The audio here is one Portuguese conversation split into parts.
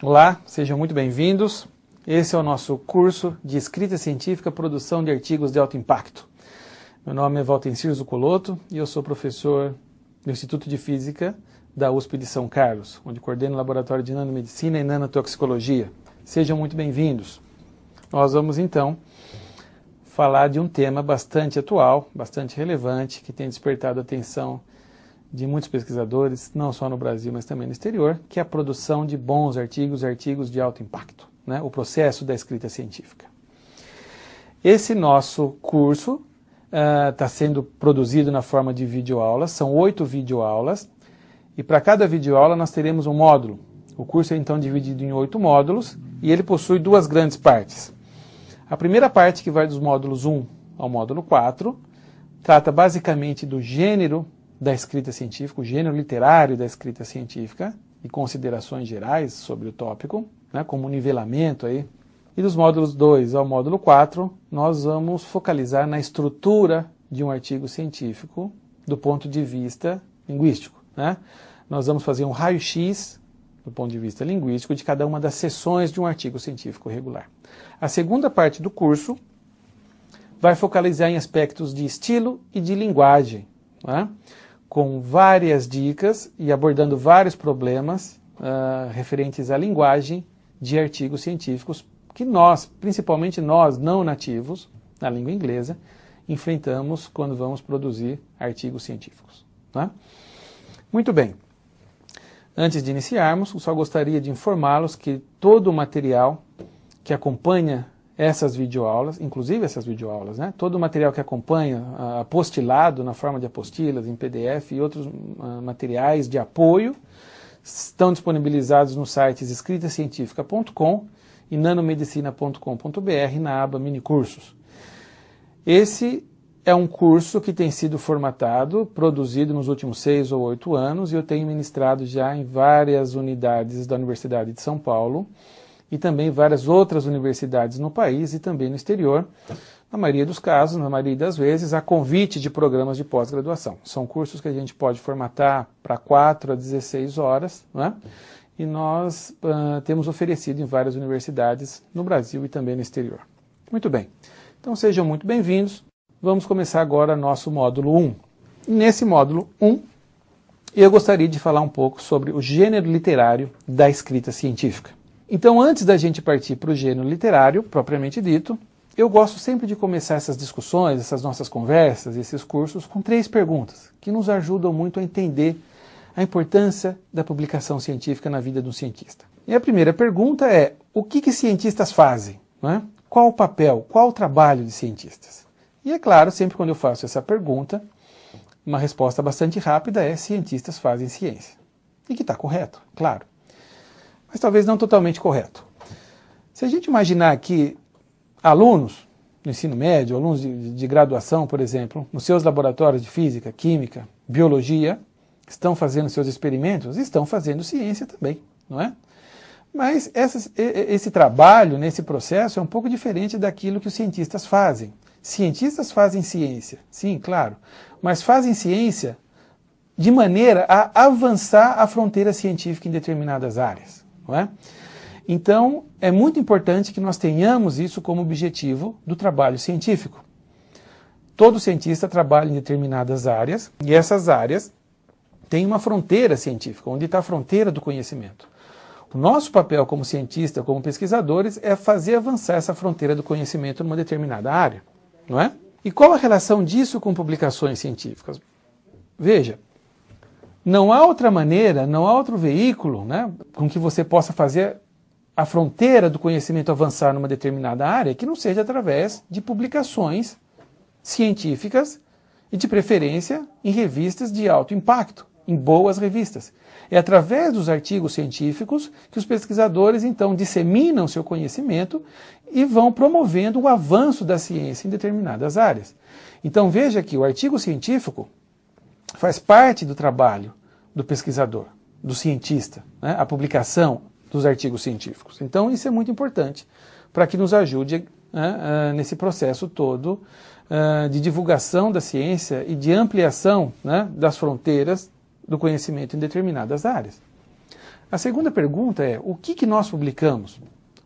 Olá, sejam muito bem-vindos. Esse é o nosso curso de Escrita Científica, Produção de Artigos de Alto Impacto. Meu nome é Valtencir Zuccolotto e eu sou professor do Instituto de Física da USP de São Carlos, onde coordeno o Laboratório de Nanomedicina e Nanotoxicologia. Sejam muito bem-vindos. Nós vamos, então, falar de um tema bastante atual, bastante relevante, que tem despertado a atenção de muitos pesquisadores, não só no Brasil, mas também no exterior, que é a produção de bons artigos, artigos de alto impacto, né? O processo da escrita científica. Esse nosso curso está sendo produzido na forma de videoaulas, são 8 videoaulas, e para cada videoaula nós teremos um módulo. O curso é então dividido em 8 módulos, e ele possui 2 grandes partes. A primeira parte, que vai dos módulos 1 ao módulo 4, trata basicamente do gênero da escrita científica, o gênero literário da escrita científica e considerações gerais sobre o tópico, né, como nivelamento aí. E dos módulos 2 ao módulo 4, nós vamos focalizar na estrutura de um artigo científico do ponto de vista linguístico, né? Nós vamos fazer um raio-x do ponto de vista linguístico de cada uma das seções de um artigo científico regular. A segunda parte do curso vai focalizar em aspectos de estilo e de linguagem, né, com várias dicas e abordando vários problemas referentes à linguagem de artigos científicos que nós, principalmente nós não nativos, na língua inglesa, enfrentamos quando vamos produzir artigos científicos, né? Muito bem. Antes de iniciarmos, eu só gostaria de informá-los que todo o material que acompanha essas videoaulas, inclusive essas videoaulas, né? Todo o material que acompanha, apostilado na forma de apostilas, em PDF e outros materiais de apoio, estão disponibilizados nos sites escritacientifica.com e nanomedicina.com.br na aba Minicursos. Esse é um curso que tem sido formatado, produzido nos últimos 6 ou 8 anos, e eu tenho ministrado já em várias unidades da Universidade de São Paulo, e também várias outras universidades no país e também no exterior, na maioria dos casos, na maioria das vezes, a convite de programas de pós-graduação. São cursos que a gente pode formatar para 4 a 16 horas, né? E nós temos oferecido em várias universidades no Brasil e também no exterior. Muito bem, então sejam muito bem-vindos. Vamos começar agora nosso módulo 1. Nesse módulo 1, eu gostaria de falar um pouco sobre o gênero literário da escrita científica. Então, antes da gente partir para o gênero literário, propriamente dito, eu gosto sempre de começar essas discussões, essas nossas conversas, esses cursos, com 3 perguntas, que nos ajudam muito a entender a importância da publicação científica na vida de um cientista. E a primeira pergunta é, o que cientistas fazem? Né? Qual o papel, qual o trabalho de cientistas? E é claro, sempre quando eu faço essa pergunta, uma resposta bastante rápida é, cientistas fazem ciência. E que está correto, claro. Mas talvez não totalmente correto. Se a gente imaginar que alunos do ensino médio, alunos de graduação, por exemplo, nos seus laboratórios de física, química, biologia, estão fazendo seus experimentos, estão fazendo ciência também, não é? Mas esse trabalho, nesse processo, é um pouco diferente daquilo que os cientistas fazem. Cientistas fazem ciência, sim, claro, mas fazem ciência de maneira a avançar a fronteira científica em determinadas áreas. Não é? Então, é muito importante que nós tenhamos isso como objetivo do trabalho científico. Todo cientista trabalha em determinadas áreas, e essas áreas têm uma fronteira científica, onde está a fronteira do conhecimento. O nosso papel como cientista, como pesquisadores, é fazer avançar essa fronteira do conhecimento numa determinada área. Não é? E qual a relação disso com publicações científicas? Veja, não há outra maneira, não há outro veículo, né, com que você possa fazer a fronteira do conhecimento avançar numa determinada área que não seja através de publicações científicas e, de preferência, em revistas de alto impacto, em boas revistas. É através dos artigos científicos que os pesquisadores, então, disseminam seu conhecimento e vão promovendo o avanço da ciência em determinadas áreas. Então, veja que o artigo científico faz parte do trabalho do pesquisador. do cientista, né? A publicação dos artigos científicos. Então isso é muito importante para que nos ajude nesse processo todo de divulgação da ciência e de ampliação, né, das fronteiras do conhecimento em determinadas áreas. A segunda pergunta é: o que nós publicamos?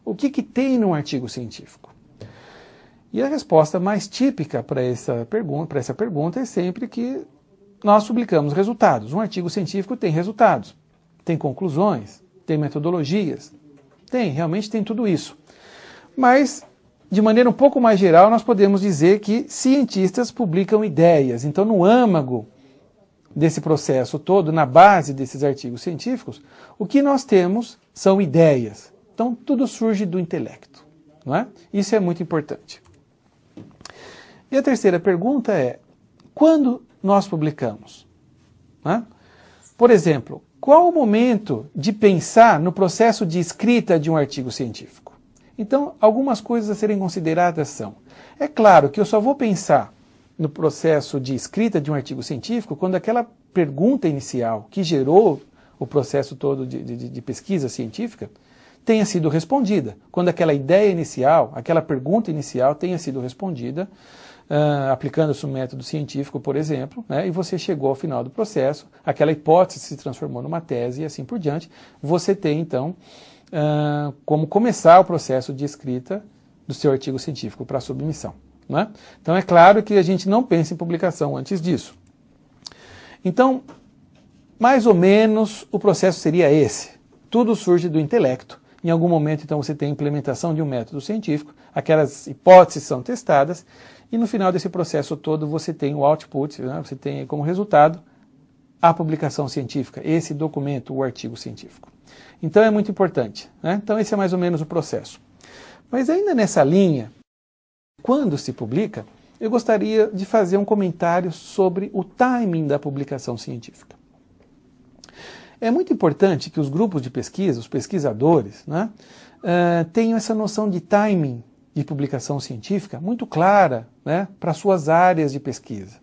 O que tem num artigo científico? E a resposta mais típica para essa pergunta é sempre que nós publicamos resultados. Um artigo científico tem resultados, tem conclusões, tem metodologias, realmente tem tudo isso. Mas, de maneira um pouco mais geral, nós podemos dizer que cientistas publicam ideias. Então, no âmago desse processo todo, na base desses artigos científicos, o que nós temos são ideias. Então, tudo surge do intelecto, não é? Isso é muito importante. E a terceira pergunta é: quando nós publicamos? Né? Por exemplo, qual o momento de pensar no processo de escrita de um artigo científico? Então, algumas coisas a serem consideradas são: é claro que eu só vou pensar no processo de escrita de um artigo científico quando aquela pergunta inicial que gerou o processo todo de pesquisa científica tenha sido respondida. Quando aquela ideia inicial, aquela pergunta inicial tenha sido respondida, aplicando-se um método científico, por exemplo, né, e você chegou ao final do processo, aquela hipótese se transformou numa tese e assim por diante, você tem então como começar o processo de escrita do seu artigo científico para submissão. Né? Então é claro que a gente não pensa em publicação antes disso. Então, mais ou menos o processo seria esse. Tudo surge do intelecto. Em algum momento, então, você tem a implementação de um método científico, aquelas hipóteses são testadas, e no final desse processo todo você tem o output, né? Você tem como resultado a publicação científica, esse documento, o artigo científico. Então é muito importante, né? Então esse é mais ou menos o processo. Mas ainda nessa linha, quando se publica, eu gostaria de fazer um comentário sobre o timing da publicação científica. É muito importante que os grupos de pesquisa, os pesquisadores, né, tenham essa noção de timing de publicação científica muito clara, né, para suas áreas de pesquisa.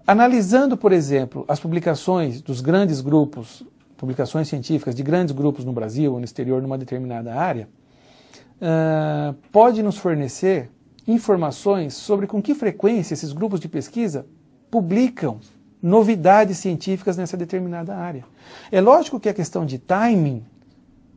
Analisando, por exemplo, as publicações dos grandes grupos, publicações científicas de grandes grupos no Brasil ou no exterior numa determinada área, pode nos fornecer informações sobre com que frequência esses grupos de pesquisa publicam novidades científicas nessa determinada área. É lógico que a questão de timing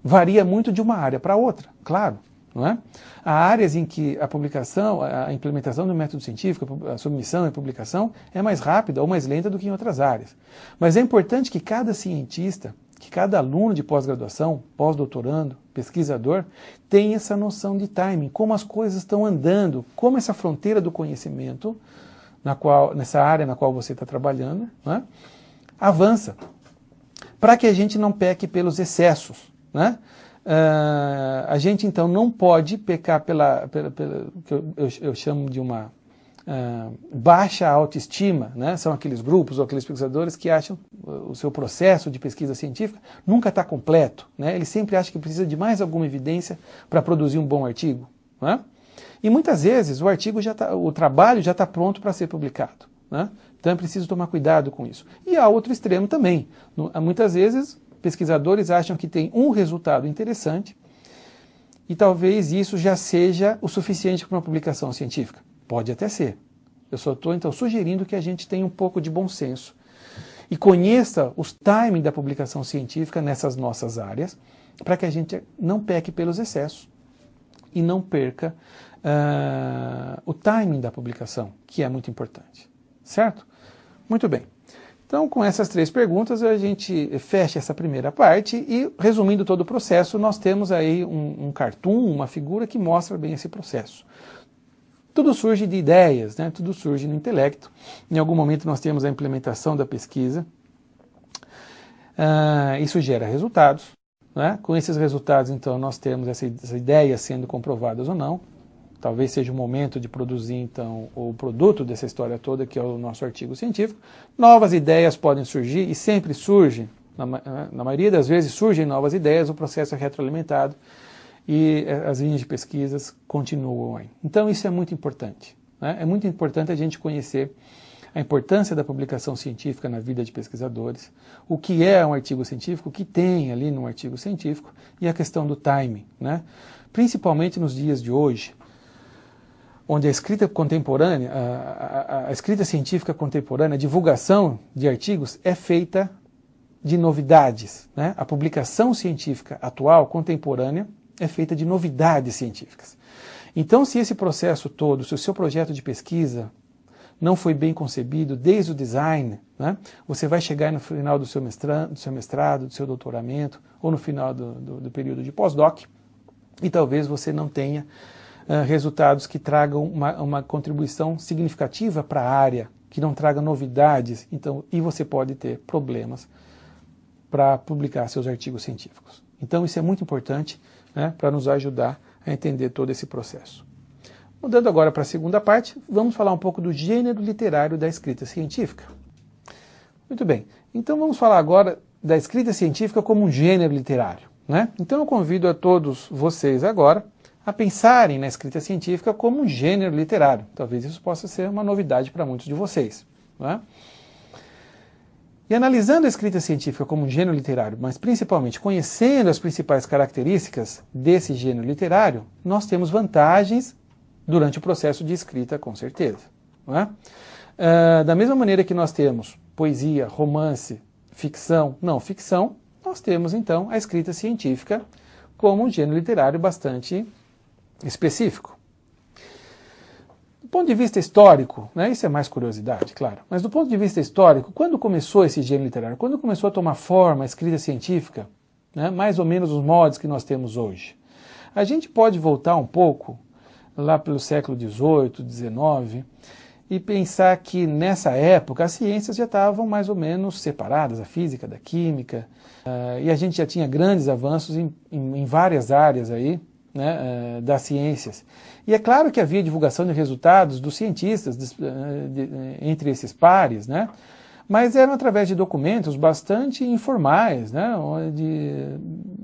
varia muito de uma área para outra, claro. Não é? Há áreas em que a publicação, a implementação do método científico, a submissão e publicação é mais rápida ou mais lenta do que em outras áreas. Mas é importante que cada cientista, que cada aluno de pós-graduação, pós-doutorando, pesquisador, tenha essa noção de timing, como as coisas estão andando, como essa fronteira do conhecimento, nessa área na qual você está trabalhando, né, avança, para que a gente não peque pelos excessos, né? A gente então não pode pecar pela que eu chamo de uma baixa autoestima, né? São aqueles grupos ou aqueles pesquisadores que acham o seu processo de pesquisa científica nunca está completo, né? Ele sempre acha que precisa de mais alguma evidência para produzir um bom artigo, né? E muitas vezes o trabalho já está pronto para ser publicado, né? Então é preciso tomar cuidado com isso. E há outro extremo também. Muitas vezes pesquisadores acham que tem um resultado interessante e talvez isso já seja o suficiente para uma publicação científica. Pode até ser. Eu só estou então sugerindo que a gente tenha um pouco de bom senso e conheça os timings da publicação científica nessas nossas áreas, para que a gente não peque pelos excessos e não perca o timing da publicação, que é muito importante. Certo? Muito bem. Então, com essas 3 perguntas, a gente fecha essa primeira parte e, resumindo todo o processo, nós temos aí um cartoon, uma figura que mostra bem esse processo. Tudo surge de ideias, né? Tudo surge no intelecto. Em algum momento nós temos a implementação da pesquisa. Isso gera resultados, né? Com esses resultados, então, nós temos essas ideias sendo comprovadas ou não. Talvez seja o momento de produzir, então, o produto dessa história toda, que é o nosso artigo científico. Novas ideias podem surgir, e sempre surgem, na maioria das vezes surgem novas ideias, o processo é retroalimentado e as linhas de pesquisas continuam aí. Então isso é muito importante, né? É muito importante a gente conhecer a importância da publicação científica na vida de pesquisadores, o que é um artigo científico, o que tem ali num artigo científico e a questão do timing, né? Principalmente nos dias de hoje, onde a escrita contemporânea, a escrita científica contemporânea, a divulgação de artigos é feita de novidades, né? A publicação científica atual, contemporânea, é feita de novidades científicas. Então, se esse processo todo, se o seu projeto de pesquisa não foi bem concebido desde o design, né, você vai chegar no final do seu mestrado, do seu doutoramento, ou no final do período de pós-doc, e talvez você não tenha resultados que tragam uma contribuição significativa para a área, que não traga novidades, então, e você pode ter problemas para publicar seus artigos científicos. Então isso é muito importante, né, para nos ajudar a entender todo esse processo. Mudando agora para a segunda parte, vamos falar um pouco do gênero literário da escrita científica. Muito bem, então vamos falar agora da escrita científica como um gênero literário, né? Então eu convido a todos vocês agora a pensarem na escrita científica como um gênero literário. Talvez isso possa ser uma novidade para muitos de vocês, né? E analisando a escrita científica como um gênero literário, mas principalmente conhecendo as principais características desse gênero literário, nós temos vantagens durante o processo de escrita, com certeza, não é? Da mesma maneira que nós temos poesia, romance, ficção, não ficção, nós temos então a escrita científica como um gênero literário bastante específico. Do ponto de vista histórico, né, isso é mais curiosidade, claro, mas do ponto de vista histórico, quando começou esse gênero literário, quando começou a tomar forma a escrita científica, né, mais ou menos os moldes que nós temos hoje, a gente pode voltar um pouco lá pelo século XVIII, XIX, e pensar que nessa época as ciências já estavam mais ou menos separadas, a física da química, e a gente já tinha grandes avanços em várias áreas aí, né, das ciências. E é claro que havia divulgação de resultados dos cientistas entre esses pares, né, mas eram através de documentos bastante informais, né, onde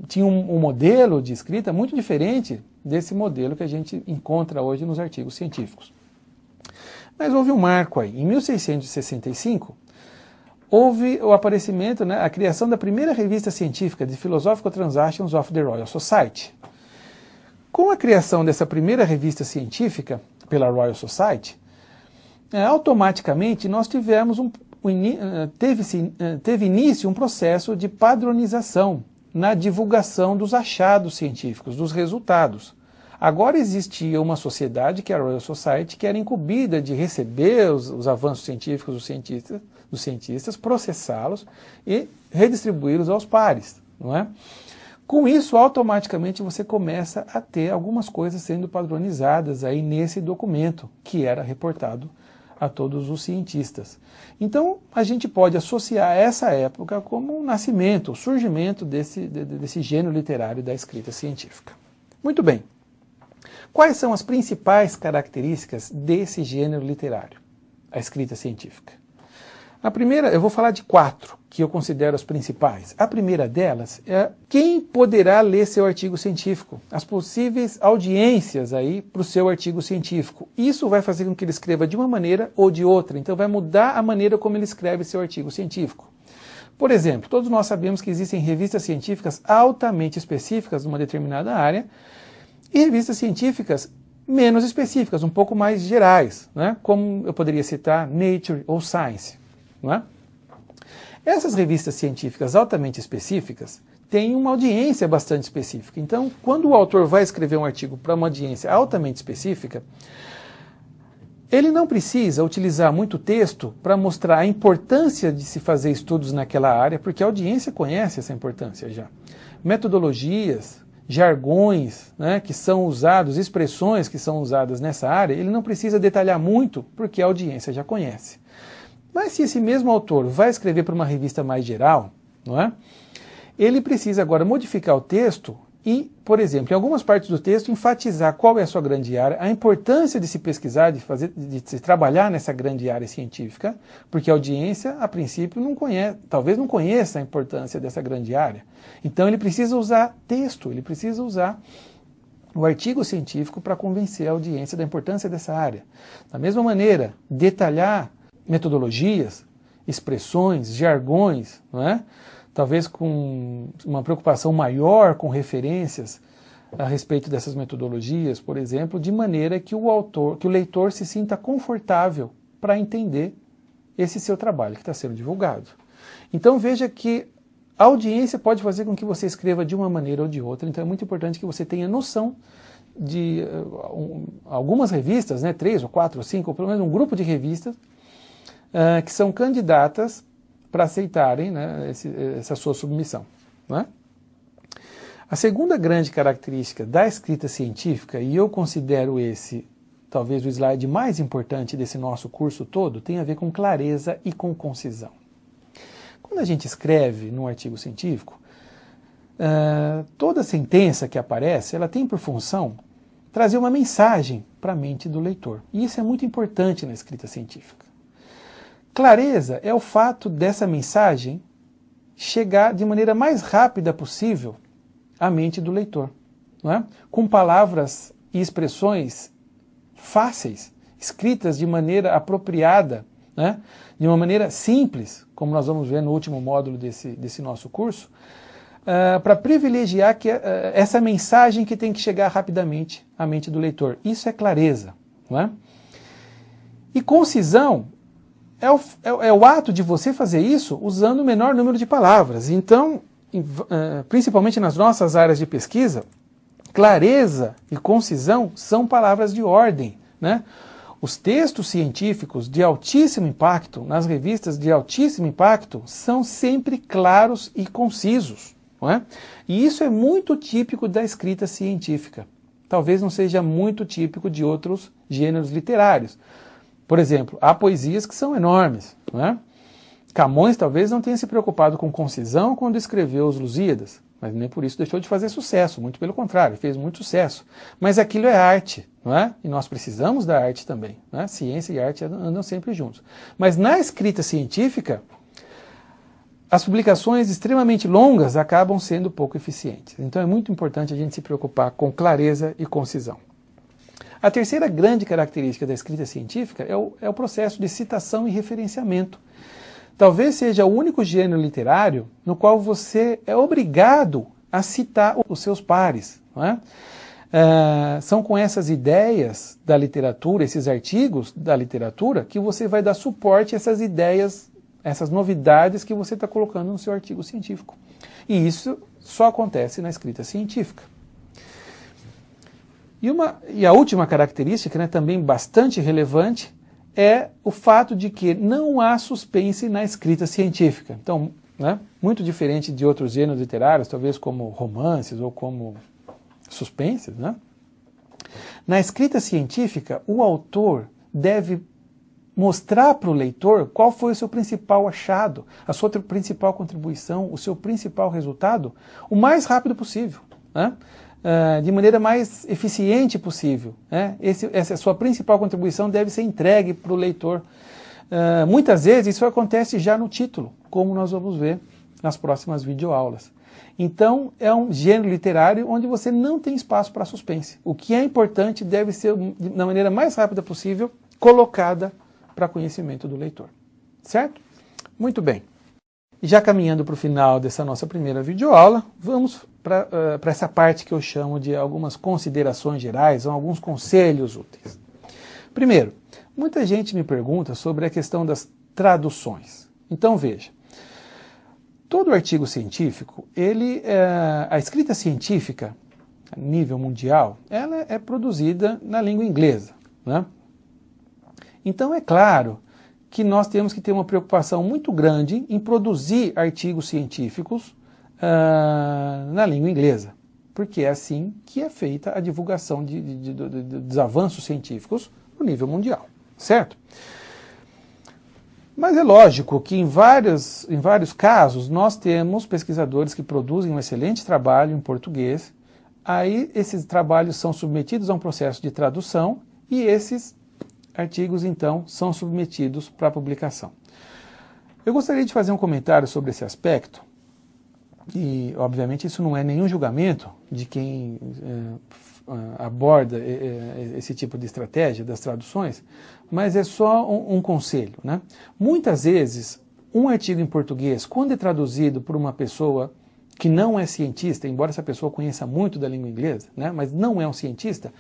tinha um modelo de escrita muito diferente desse modelo que a gente encontra hoje nos artigos científicos. Mas houve um marco aí. Em 1665, houve o aparecimento, né, a criação da primeira revista científica de Philosophical Transactions of the Royal Society. Com a criação dessa primeira revista científica pela Royal Society, automaticamente nós teve início um processo de padronização na divulgação dos achados científicos, dos resultados. Agora existia uma sociedade, que é a Royal Society, que era incumbida de receber os avanços científicos dos cientistas, processá-los e redistribuí-los aos pares, não é? Com isso, automaticamente você começa a ter algumas coisas sendo padronizadas aí nesse documento, que era reportado a todos os cientistas. Então, a gente pode associar essa época como o nascimento, o surgimento desse gênero literário da escrita científica. Muito bem. Quais são as principais características desse gênero literário, a escrita científica? A primeira, eu vou falar de 4, que eu considero as principais. A primeira delas é quem poderá ler seu artigo científico, as possíveis audiências aí para o seu artigo científico. Isso vai fazer com que ele escreva de uma maneira ou de outra, então vai mudar a maneira como ele escreve seu artigo científico. Por exemplo, todos nós sabemos que existem revistas científicas altamente específicas numa determinada área e revistas científicas menos específicas, um pouco mais gerais, né? Como eu poderia citar Nature ou Science. Não é? Essas revistas científicas altamente específicas têm uma audiência bastante específica. Então, quando o autor vai escrever um artigo para uma audiência altamente específica, ele não precisa utilizar muito texto para mostrar a importância de se fazer estudos naquela área, porque a audiência conhece essa importância já. Metodologias, jargões, né, que são usados, expressões que são usadas nessa área, ele não precisa detalhar muito, porque a audiência já conhece. Mas se esse mesmo autor vai escrever para uma revista mais geral, não é? Ele precisa agora modificar o texto e, por exemplo, em algumas partes do texto, enfatizar qual é a sua grande área, a importância de se pesquisar, de se trabalhar nessa grande área científica, porque a audiência, a princípio, não conhece, talvez não conheça a importância dessa grande área. Então ele precisa usar texto, ele precisa usar o artigo científico para convencer a audiência da importância dessa área. Da mesma maneira, detalhar metodologias, expressões, jargões, não é? Talvez com uma preocupação maior com referências a respeito dessas metodologias, por exemplo, de maneira que o leitor se sinta confortável para entender esse seu trabalho que está sendo divulgado. Então veja que a audiência pode fazer com que você escreva de uma maneira ou de outra, então é muito importante que você tenha noção de algumas revistas, né, 3 ou 4 ou 5, ou pelo menos um grupo de revistas que são candidatas para aceitarem, né, essa sua submissão. Né? A segunda grande característica da escrita científica, e eu considero esse talvez o slide mais importante desse nosso curso todo, tem a ver com clareza e com concisão. Quando a gente escreve num artigo científico, toda sentença que aparece, ela tem por função trazer uma mensagem para a mente do leitor. E isso é muito importante na escrita científica. Clareza é o fato dessa mensagem chegar de maneira mais rápida possível à mente do leitor, não é? Com palavras e expressões fáceis, escritas de maneira apropriada, né? De uma maneira simples, como nós vamos ver no último módulo desse nosso curso, para privilegiar essa mensagem que tem que chegar rapidamente à mente do leitor. Isso é clareza. Não é? E concisão é o ato de você fazer isso usando o menor número de palavras. Então, principalmente nas nossas áreas de pesquisa, clareza e concisão são palavras de ordem, né? Os textos científicos de altíssimo impacto, nas revistas de altíssimo impacto, são sempre claros e concisos. Não é? E isso é muito típico da escrita científica. Talvez não seja muito típico de outros gêneros literários. Por exemplo, há poesias que são enormes. Não é? Camões talvez não tenha se preocupado com concisão quando escreveu os Lusíadas, mas nem por isso deixou de fazer sucesso, muito pelo contrário, fez muito sucesso. Mas aquilo é arte, não é? E nós precisamos da arte também. Não é? Ciência e arte andam sempre juntos. Mas na escrita científica, as publicações extremamente longas acabam sendo pouco eficientes. Então é muito importante a gente se preocupar com clareza e concisão. A terceira grande característica da escrita científica é o processo de citação e referenciamento. Talvez seja o único gênero literário no qual você é obrigado a citar os seus pares. Não é? São com essas ideias da literatura, esses artigos da literatura, que você vai dar suporte a essas ideias, essas novidades que você está colocando no seu artigo científico. E isso só acontece na escrita científica. E a última característica, né, também bastante relevante, é o fato de que não há suspense na escrita científica. Então, né, muito diferente de outros gêneros literários, talvez como romances ou como suspenses, né? Na escrita científica, o autor deve mostrar para o leitor qual foi o seu principal achado, a sua principal contribuição, o seu principal resultado, o mais rápido possível, né? De maneira mais eficiente possível. Né? Essa sua principal contribuição deve ser entregue para o leitor. Muitas vezes isso acontece já no título, como nós vamos ver nas próximas videoaulas. Então é um gênero literário onde você não tem espaço para suspense. O que é importante deve ser, da maneira mais rápida possível, colocada para conhecimento do leitor. Certo? Muito bem. E já caminhando para o final dessa nossa primeira videoaula, vamos para essa parte que eu chamo de algumas considerações gerais, ou alguns conselhos úteis. Primeiro, muita gente me pergunta sobre a questão das traduções. Então veja, todo artigo científico, a escrita científica, a nível mundial, ela é produzida na língua inglesa, né? Então é claro que nós temos que ter uma preocupação muito grande em produzir artigos científicos na língua inglesa, porque é assim que é feita a divulgação dos avanços científicos no nível mundial, certo? Mas é lógico que em vários casos nós temos pesquisadores que produzem um excelente trabalho em português, aí esses trabalhos são submetidos a um processo de tradução e esses artigos, então, são submetidos para publicação. Eu gostaria de fazer um comentário sobre esse aspecto, e, obviamente, isso não é nenhum julgamento de quem aborda esse tipo de estratégia das traduções, mas é só um conselho, né? Muitas vezes, um artigo em português, quando é traduzido por uma pessoa que não é cientista, embora essa pessoa conheça muito da língua inglesa, né, mas não é um cientista,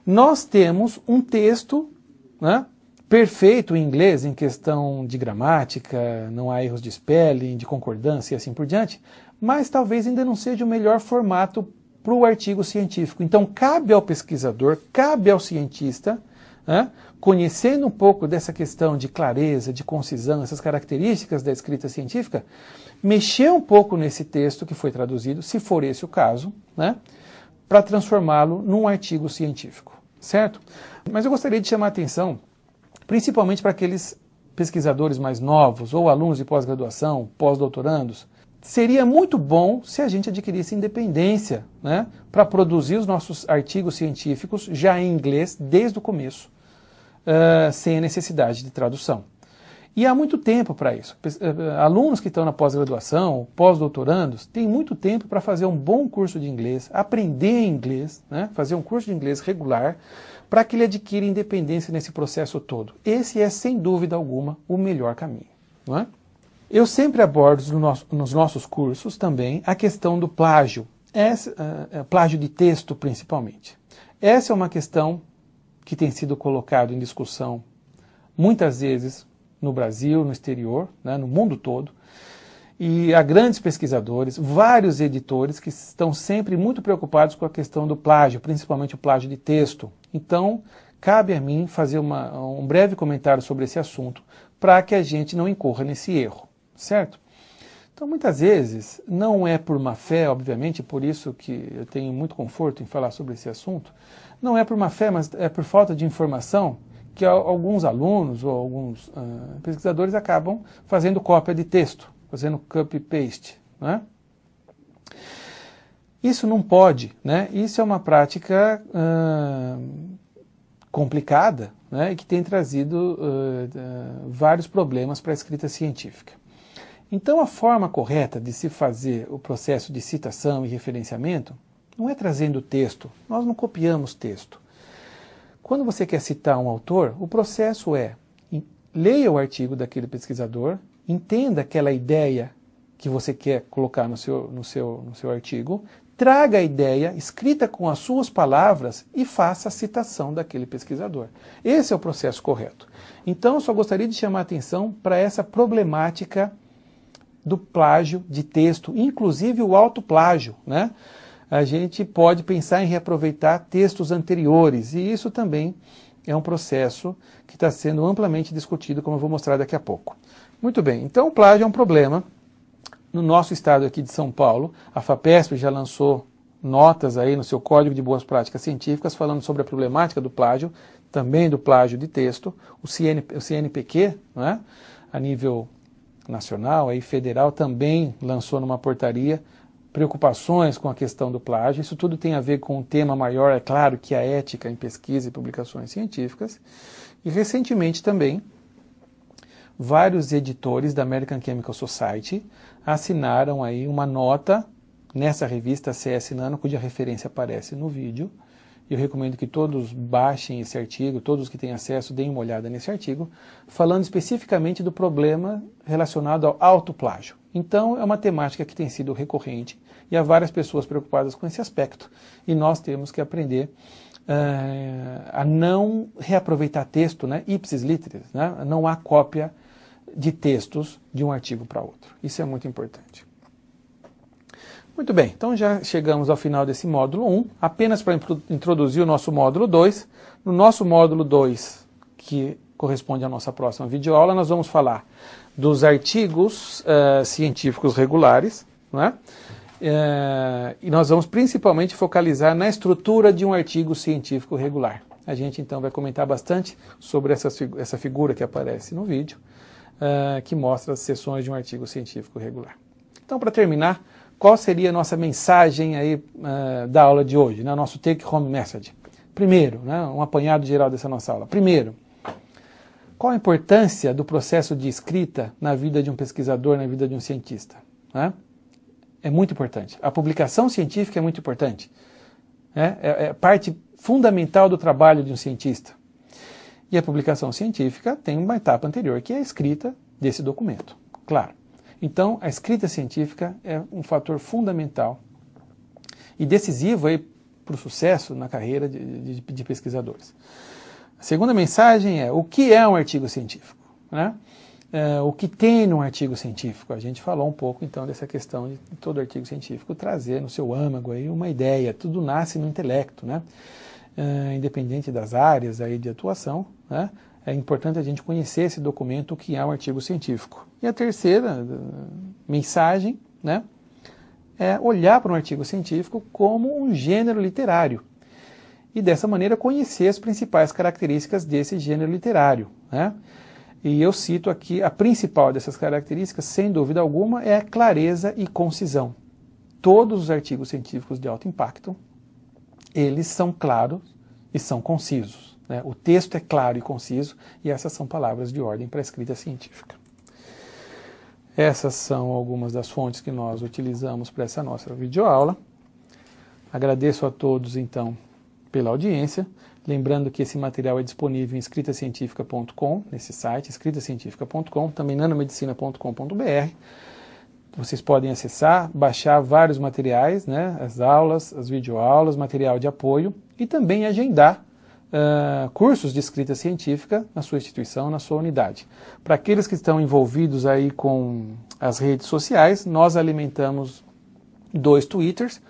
nós temos um texto, né, perfeito em inglês, em questão de gramática, não há erros de spelling, de concordância e assim por diante, mas talvez ainda não seja o melhor formato para o artigo científico. Então cabe ao pesquisador, cabe ao cientista, né, conhecendo um pouco dessa questão de clareza, de concisão, essas características da escrita científica, mexer um pouco nesse texto que foi traduzido, se for esse o caso, né, para transformá-lo num artigo científico, certo? Mas eu gostaria de chamar a atenção, principalmente para aqueles pesquisadores mais novos, ou alunos de pós-graduação, pós-doutorandos. Seria muito bom se a gente adquirisse independência, né, para produzir os nossos artigos científicos já em inglês desde o começo, sem a necessidade de tradução. E há muito tempo para isso. Alunos que estão na pós-graduação, pós-doutorandos, têm muito tempo para fazer um bom curso de inglês, aprender inglês, né, fazer um curso de inglês regular, para que ele adquira independência nesse processo todo. Esse é, sem dúvida alguma, o melhor caminho, não é? Eu sempre abordo nos nossos cursos também a questão do plágio, plágio de texto principalmente. Essa é uma questão que tem sido colocada em discussão muitas vezes no Brasil, no exterior, né, no mundo todo, e há grandes pesquisadores, vários editores que estão sempre muito preocupados com a questão do plágio, principalmente o plágio de texto. Então, cabe a mim fazer um breve comentário sobre esse assunto, para que a gente não incorra nesse erro, certo? Então, muitas vezes, não é por má fé, obviamente, por isso que eu tenho muito conforto em falar sobre esse assunto, não é por má fé, mas é por falta de informação, que alguns alunos ou alguns pesquisadores acabam fazendo cópia de texto, fazendo copy-paste, né? Isso não pode, né? Isso é uma prática complicada, né? E que tem trazido vários problemas para a escrita científica. Então a forma correta de se fazer o processo de citação e referenciamento não é trazendo texto, nós não copiamos texto. Quando você quer citar um autor, o processo é, leia o artigo daquele pesquisador, entenda aquela ideia que você quer colocar no seu artigo, traga a ideia escrita com as suas palavras e faça a citação daquele pesquisador. Esse é o processo correto. Então, eu só gostaria de chamar a atenção para essa problemática do plágio de texto, inclusive o autoplágio, né? A gente pode pensar em reaproveitar textos anteriores, e isso também é um processo que está sendo amplamente discutido, como eu vou mostrar daqui a pouco. Muito bem, então o plágio é um problema. No nosso estado aqui de São Paulo, a FAPESP já lançou notas aí no seu Código de Boas Práticas Científicas falando sobre a problemática do plágio, também do plágio de texto. O CNPq, né, a nível nacional, aí federal, também lançou numa portaria preocupações com a questão do plágio. Isso tudo tem a ver com um tema maior, é claro, que é a ética em pesquisa e publicações científicas. E recentemente também, vários editores da American Chemical Society assinaram aí uma nota nessa revista CS Nano, cuja referência aparece no vídeo. Eu recomendo que todos baixem esse artigo, todos que têm acesso deem uma olhada nesse artigo, falando especificamente do problema relacionado ao autoplágio. Então, é uma temática que tem sido recorrente e há várias pessoas preocupadas com esse aspecto. E nós temos que aprender a não reaproveitar texto, né, ipsis literis, né? Não há cópia de textos de um artigo para outro. Isso é muito importante. Muito bem, então já chegamos ao final desse módulo 1, apenas para introduzir o nosso módulo 2. No nosso módulo 2, que corresponde à nossa próxima videoaula, nós vamos falar dos artigos científicos regulares, né? E nós vamos principalmente focalizar na estrutura de um artigo científico regular. A gente então vai comentar bastante sobre essa figura que aparece no vídeo, que mostra as seções de um artigo científico regular. Então, para terminar, qual seria a nossa mensagem aí, da aula de hoje, né? Nosso take-home message? Primeiro, né, um apanhado geral dessa nossa aula. Primeiro, qual a importância do processo de escrita na vida de um pesquisador, na vida de um cientista? Né? É muito importante. A publicação científica é muito importante. né? É parte fundamental do trabalho de um cientista. E a publicação científica tem uma etapa anterior, que é a escrita desse documento, claro. Então, a escrita científica é um fator fundamental e decisivo para o sucesso na carreira de pesquisadores. A segunda mensagem é: o que é um artigo científico, né? O que tem num artigo científico? A gente falou um pouco então dessa questão de todo artigo científico trazer no seu âmago aí uma ideia, tudo nasce no intelecto, né? Independente das áreas aí de atuação, né? É importante a gente conhecer esse documento, o que é um artigo científico. E a terceira mensagem, né, é olhar para um artigo científico como um gênero literário e dessa maneira conhecer as principais características desse gênero literário, né? E eu cito aqui a principal dessas características, sem dúvida alguma, é a clareza e concisão. Todos os artigos científicos de alto impacto, eles são claros e são concisos, né? O texto é claro e conciso, e essas são palavras de ordem para a escrita científica. Essas são algumas das fontes que nós utilizamos para essa nossa videoaula. Agradeço a todos, então, pela audiência. Lembrando que esse material é disponível em escritacientifica.com, nesse site, escritacientifica.com, também nanomedicina.com.br. Vocês podem acessar, baixar vários materiais, né, as aulas, as videoaulas, material de apoio e também agendar cursos de escrita científica na sua instituição, na sua unidade. Para aqueles que estão envolvidos aí com as redes sociais, nós alimentamos 2 Twitters,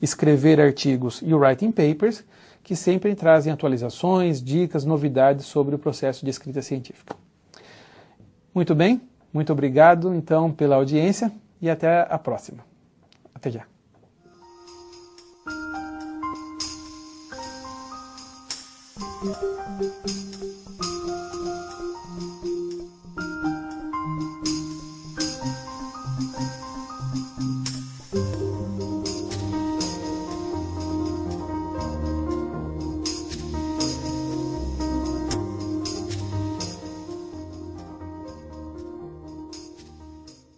Escrever Artigos e o Writing Papers, que sempre trazem atualizações, dicas, novidades sobre o processo de escrita científica. Muito bem, muito obrigado então pela audiência e até a próxima. Até já.